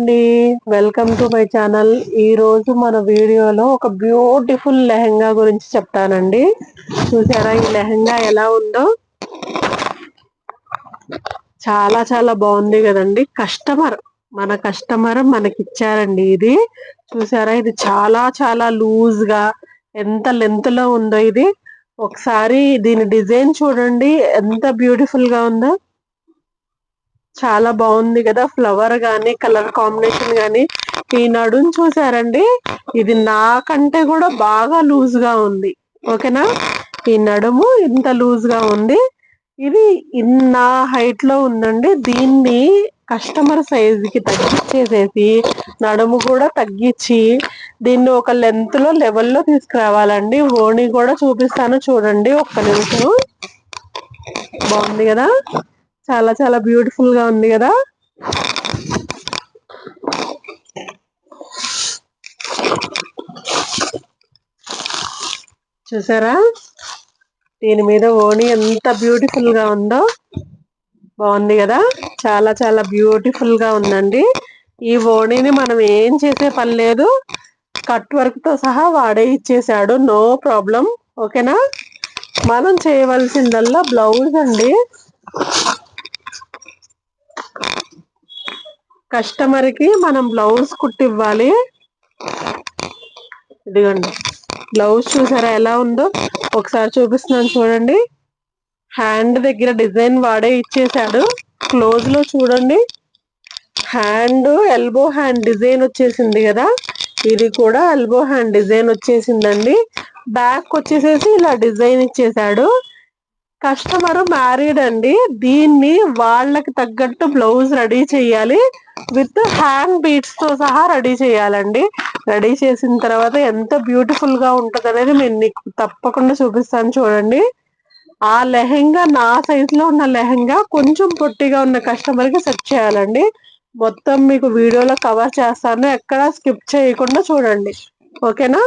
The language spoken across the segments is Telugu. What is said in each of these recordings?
అండి. Welcome to my channel. ఈ రోజు మన వీడియోలో ఒక బ్యూటిఫుల్ లెహంగా గురించి చెప్తానండి. చూసారా ఈ లెహంగా ఎలా ఉందో? చాలా చాలా బాగుంది కదండి. మన కస్టమర్ మనకిచ్చారండి ఇది. చూసారా ఇది చాలా చాలా లూజ్ గా ఎంత లెంత్ లో ఉందో ఇది. ఒకసారి దీని డిజైన్ చూడండి ఎంత బ్యూటిఫుల్ గా ఉందో. చాలా బాగుంది కదా. ఫ్లవర్ గానీ కలర్ కాంబినేషన్ గానీ ఈ నడుం చూసారండి, ఇది నాకంటే కూడా బాగా లూజ్ గా ఉంది. ఓకేనా, ఈ నడుము ఇంత లూజ్ గా ఉంది. ఇది నా హైట్ లో ఉందండి. దీన్ని కస్టమర్ సైజ్ కి తగ్గించేసేసి నడుము కూడా తగ్గించి దీన్ని ఒక లెంత్ లో లెవెల్లో తీసుకురావాలండి. ఓణి కూడా చూపిస్తాను చూడండి ఒక్క నిమిషం. బాగుంది కదా, చాలా చాలా బ్యూటిఫుల్ గా ఉంది కదా. చూసారా దీని మీద ఓణి ఎంత బ్యూటిఫుల్ గా ఉందో. బాగుంది కదా, చాలా చాలా బ్యూటిఫుల్ గా ఉందండి. ఈ ఓణిని మనం ఏం చేసే పని లేదు, కట్ వర్క్ తో సహా వాడే ఇచ్చేసాడు. No problem. ఓకేనా, మనం చేయవలసిందల్లా బ్లౌజ్ అండి. కస్టమర్ కి మనం బ్లౌజ్ కుట్టివ్వాలి. ఇదిగోండి బ్లౌజ్ చూసారా ఎలా ఉందో, ఒకసారి చూపిస్తున్నాను చూడండి. హ్యాండ్ దగ్గర డిజైన్ వాడే ఇచ్చేసాడు. క్లోజ్ లో చూడండి, హ్యాండ్ ఎల్బో హ్యాండ్ డిజైన్ వచ్చేసింది కదా. ఇది కూడా ఎల్బో హ్యాండ్ డిజైన్ వచ్చేసిందండి. బ్యాక్ వచ్చేసేసి ఇలా డిజైన్ ఇచ్చేసాడు. కస్టమర్ మ్యారీడ్ అండి. దీన్ని వాళ్ళకి తగ్గట్టు బ్లౌజ్ రెడీ చేయాలి. విత్ హ్యాండ్ బీట్స్ తో సహా రెడీ చేయాలండి. రెడీ చేసిన తర్వాత ఎంత బ్యూటిఫుల్ గా ఉంటది అనేది నేను నీకు తప్పకుండా చూపిస్తాను చూడండి. ఆ లెహెంగా నా సైజ్ లో ఉన్న లెహెంగా కొంచెం పొట్టిగా ఉన్న కస్టమర్ కి సెట్ చేయాలండి. మొత్తం మీకు వీడియోలో కవర్ చేస్తాను, ఎక్కడా స్కిప్ చేయకుండా చూడండి. ఓకేనా.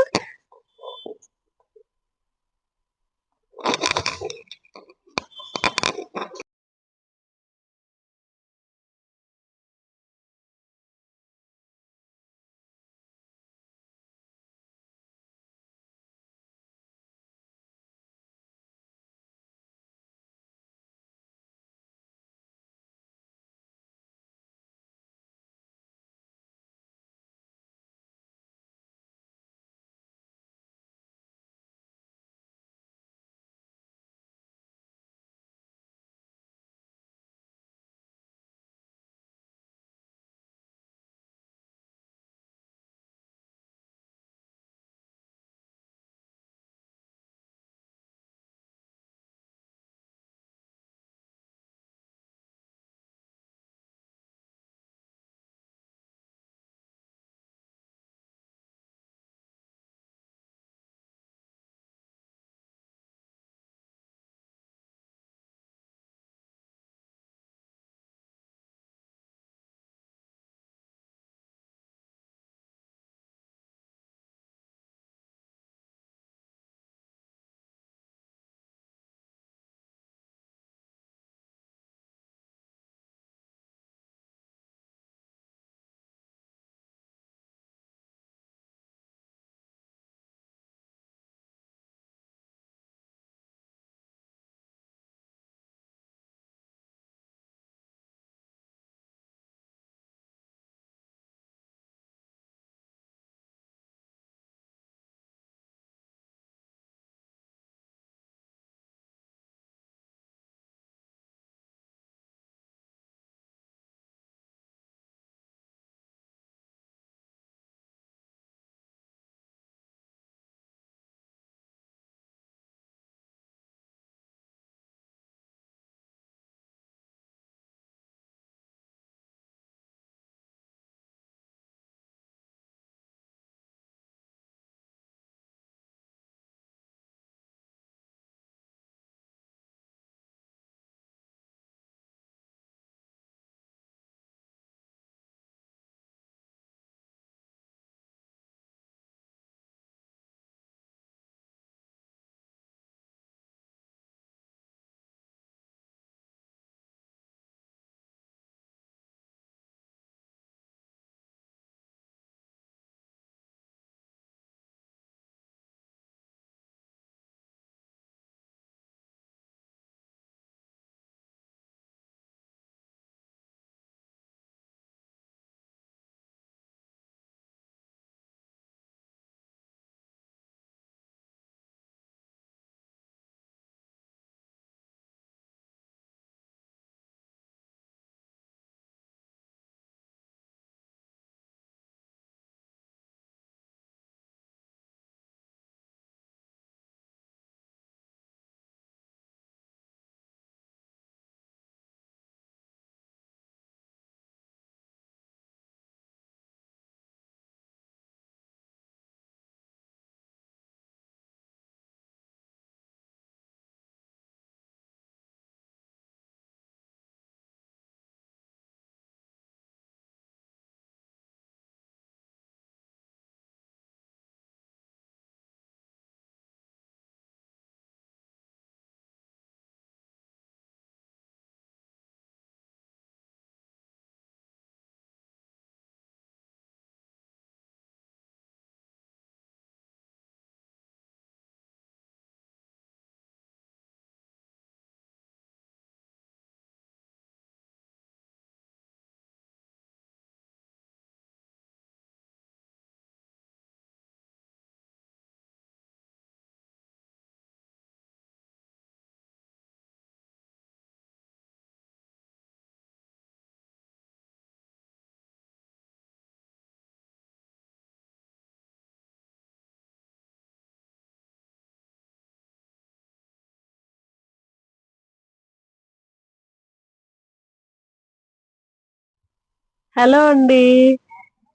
హలో అండి.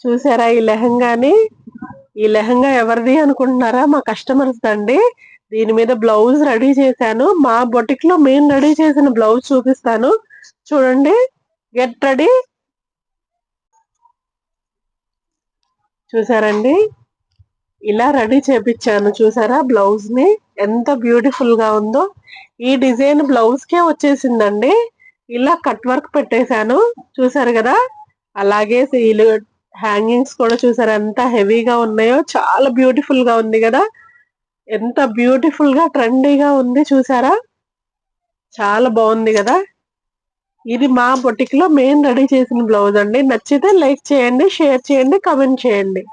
చూసారా ఈ లెహంగాని? ఈ లెహంగా ఎవరిది అనుకుంటున్నారా? మా కస్టమర్స్ దండి. దీని మీద బ్లౌజ్ రెడీ చేశాను. మా బొటిక్ లో మేము రెడీ చేసిన బ్లౌజ్ చూపిస్తాను. చూడండి. Get ready. చూసారండి? ఇలా రెడీ చేపించాను. చూసారా బ్లౌజ్ ని? ఎంత బ్యూటిఫుల్ గా ఉందో. ఈ డిజైన్ బ్లౌజ్ కే వచ్చేసిందండి. ఇలా కట్ వర్క్ పెట్టేశాను. చూసారు కదా? అలాగే సీలు హ్యాంగింగ్స్ కూడా చూసారా ఎంత హెవీగా ఉన్నాయో. చాలా బ్యూటిఫుల్ గా ఉంది కదా? ఎంత బ్యూటిఫుల్ గా ట్రెండీగా ఉంది చూసారా? చాలా బాగుంది కదా? ఇది మా బొటిక్ లో మేము రెడీ చేసిన బ్లౌజ్ అండి. నచ్చితే లైక్ చేయండి, షేర్ చేయండి, కామెంట్ చేయండి.